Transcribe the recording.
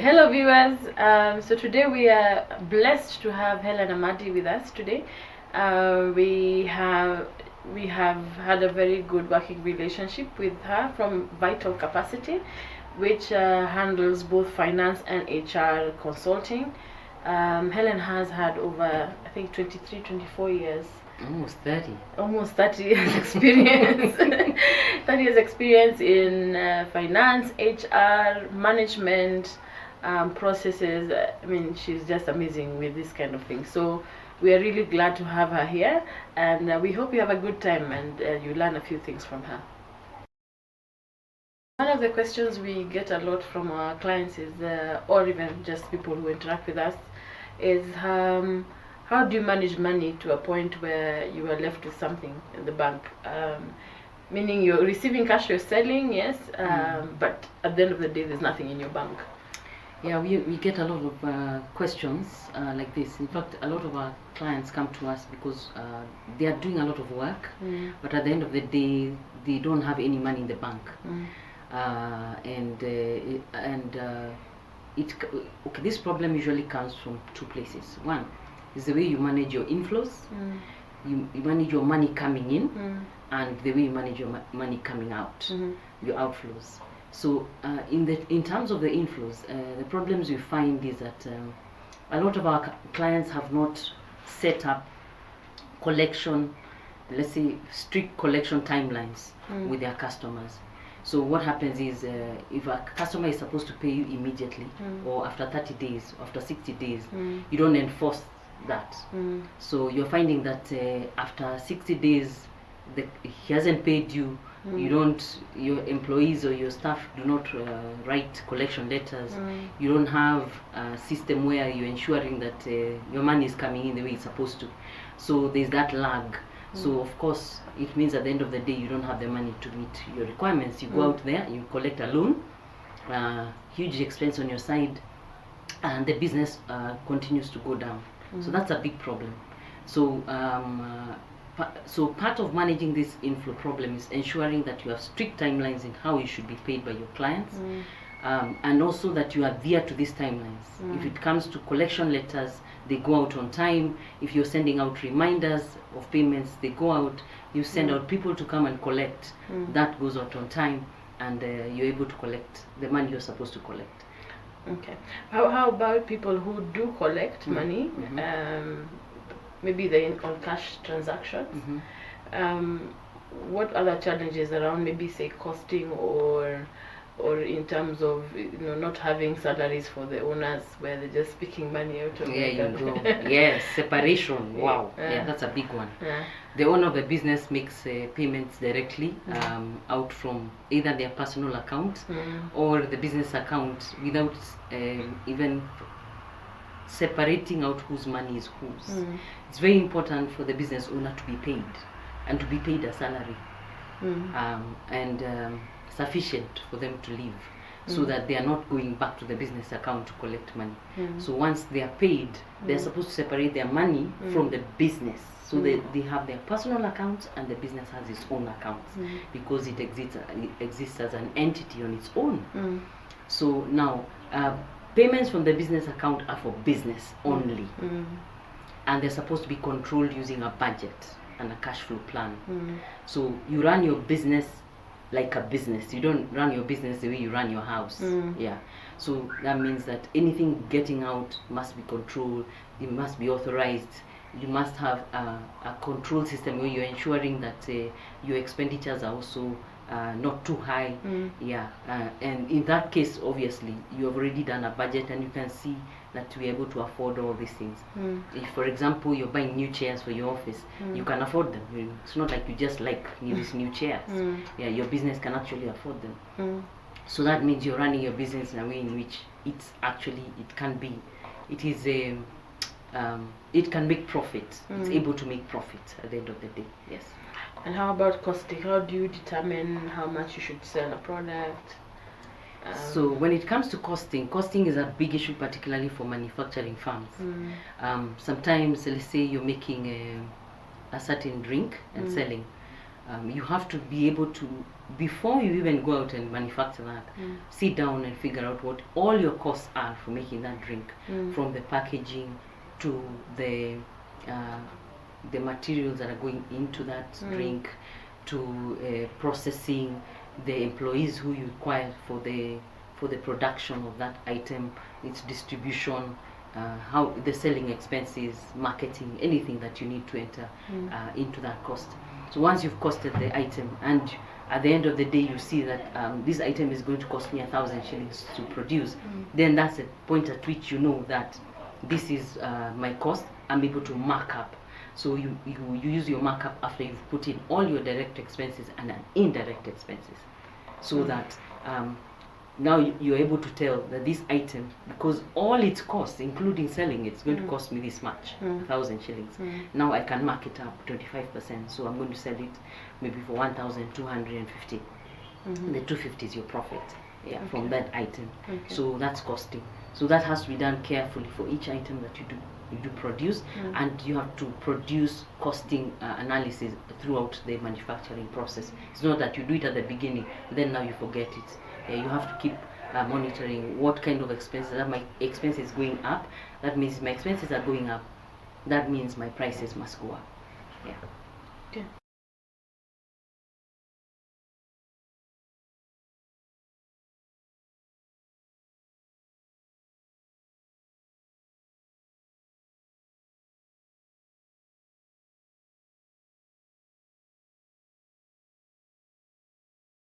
Hello viewers, so today we are blessed to have Helen Amadi with us today. We have had a very good working relationship with her from Vital Capacity, which handles both finance and HR consulting. Helen has had over, I think, 23, 24 years. Almost 30 years experience. 30 years experience in finance, HR, management, processes. I mean, she's just amazing with this kind of thing. So we are really glad to have her here, and we hope you have a good time and you learn a few things from her. One of the questions we get a lot from our clients is, or even just people who interact with us, is how do you manage money to a point where you are left with something in the bank? Meaning you're receiving cash, you're selling, yes, but at the end of the day, there's nothing in your bank. Yeah, we get a lot of questions like this. In fact, a lot of our clients come to us because they are doing a lot of work, but at the end of the day, they don't have any money in the bank. Okay, this problem usually comes from two places. One is the way you manage your inflows, you manage your money coming in, and the way you manage your money coming out, your outflows. So in terms of the inflows, the problems we find is that a lot of our clients have not set up collection, let's say strict collection timelines with their customers. So what happens is, if a customer is supposed to pay you immediately, or after 30 days, after 60 days, you don't enforce that. So you're finding that after 60 days, he hasn't paid you. Your employees or your staff do not write collection letters. You don't have a system where you're ensuring that your money is coming in the way it's supposed to. So there's that lag. So of course, it means at the end of the day, you don't have the money to meet your requirements. You go out there, you collect a loan, huge expense on your side, and the business continues to go down. So that's a big problem. So so part of managing this inflow problem is ensuring that you have strict timelines in how you should be paid by your clients, and also that you adhere to these timelines. If it comes to collection letters, they go out on time. If you're sending out reminders of payments, they go out. You send out people to come and collect. That goes out on time, and you're able to collect the money you're supposed to collect. Okay. How about people who do collect money? Maybe they're on cash transactions. What other challenges around, maybe say costing, or in terms of not having salaries for the owners, where they're just picking money out of Yes, separation. Wow. Yeah, that's a big one. The owner of the business makes payments directly out from either their personal account or the business account, without even separating out whose money is whose. It's very important for the business owner to be paid, and to be paid a salary, and sufficient for them to live, so that they are not going back to the business account to collect money. So once they are paid, they're supposed to separate their money from the business. So they have their personal accounts, and the business has its own accounts, because it exists as an entity on its own. So now, payments from the business account are for business only, and they're supposed to be controlled using a budget and a cash flow plan. So you run your business like a business. You don't run your business the way you run your house. Yeah. So that means that anything getting out must be controlled. It must be authorized. You must have a control system where you're ensuring that your expenditures are also not too high. And in that case, obviously, you have already done a budget, and you can see that we're able to afford all these things. If, for example, you're buying new chairs for your office, you can afford them. It's not like you just like these new chairs. Yeah, your business can actually afford them. So that means you're running your business in a way in which it can make profit. It's able to make profit at the end of the day. Yes. And how about costing? How do you determine how much you should sell a product? So when it comes to costing is a big issue, particularly for manufacturing firms. Sometimes, let's say you're making a certain drink and selling. You have to be able to before you even go out and manufacture that, sit down and figure out what all your costs are for making that drink, from the packaging to the materials that are going into that drink, to processing, the employees who you require for the production of that item, its distribution, how the selling expenses, marketing, anything that you need to enter into that cost. So once you've costed the item, and at the end of the day you see that this item is going to cost me 1,000 shillings to produce, then that's a point at which you know that this is my cost. I'm able to mark up. So you use your markup after you've put in all your direct expenses and indirect expenses, so that now you're able to tell that this item, because all its costs, including selling, it's going to cost me this much, 1,000 shillings. Now I can mark it up 25%, so I'm going to sell it maybe for 1,250. The 250 is your profit, from that item. So that's costing. So that has to be done carefully for each item that you do produce, and you have to produce costing analysis throughout the manufacturing process. It's not that you do it at the beginning, then now you forget it. You have to keep monitoring what kind of expenses. That my expense is going up, that means my expenses are going up, that means my prices must go up. Okay,